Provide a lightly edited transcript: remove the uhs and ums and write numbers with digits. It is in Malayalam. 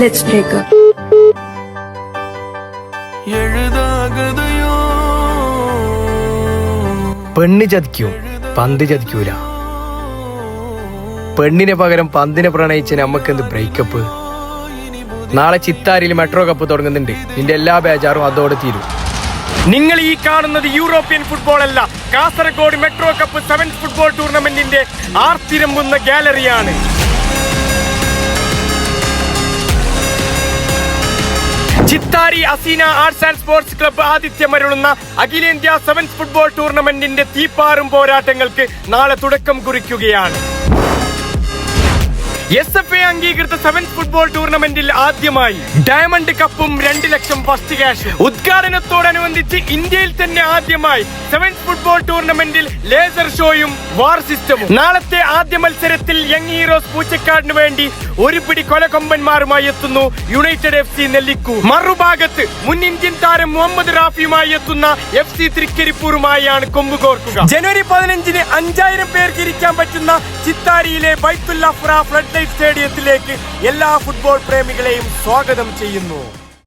Let's break up. പെണ്ണ് ചതിക്കും, പന്ത് ചതിക്കൂല. പെണ്ണിനെ പകരം പന്തിനെ പ്രണയിച്ച നമ്മക്കെന്ത് ബ്രേക്കപ്പ്? നാളെ ചിത്താരിയിൽ മെട്രോ കപ്പ് തുടങ്ങുന്നുണ്ട്. നിന്റെ എല്ലാ ബേജാറും അതോടെ തീരും. നിങ്ങൾ ഈ കാണുന്നത് യൂറോപ്യൻ ഫുട്ബോൾ അല്ല, Kasaragod metro cup 7th football ടൂർണമെന്റിന്റെ ആർത്തിരമ്പുന്ന ഗാലറിയാണ്. Chithari Aseena arts and sports club ആതിഥ്യമരുളുന്ന അഖിലേന്ത്യാ 7th ഫുട്ബോൾ ടൂർണമെന്റിന്റെ തീപ്പാറും പോരാട്ടങ്ങൾക്ക് നാളെ തുടക്കം കുറിക്കുകയാണ്. SFA അംഗീകൃത 7th ഫുട്ബോൾ ടൂർണമെന്റിൽ ആദ്യമായി ഡയമണ്ട് കപ്പും 2 ലക്ഷം ഫസ്റ്റ് ക്യാഷും. ഉദ്ഘാടനത്തോടനുബന്ധിച്ച് ഇന്ത്യയിൽ തന്നെ ആദ്യമായി 7th ഫുട്ബോൾ ടൂർണമെന്റിൽ ലേസർ ഷോയും വാർ സിസ്റ്റമും. നാളത്തെ ആദ്യ മത്സരത്തിൽ യങ് ഹീറോസ് പൂച്ചക്കാടിന് വേണ്ടി ഒരു പിടി കൊലകൊമ്പന്മാരുമായി എത്തുന്നു യുണൈറ്റഡ് FC നെല്ലിക്കൂർ. മറുഭാഗത്ത് മുൻ ഇന്ത്യൻ താരം മുഹമ്മദ് റാഫിയുമായി എത്തുന്ന FC തൃക്കരിപ്പൂരുമായാണ് കൊമ്പ് കോർക്കുക. ജനുവരി 15-ന് 5000 പേർക്ക് ഇരിക്കാൻ പറ്റുന്ന ചിത്താരിയിലെ ബൈത്തുൽ അഫ്ര ഫ്ലഡ് ലൈറ്റ് സ്റ്റേഡിയത്തിലേക്ക് എല്ലാ ഫുട്ബോൾ പ്രേമികളെയും സ്വാഗതം ചെയ്യുന്നു.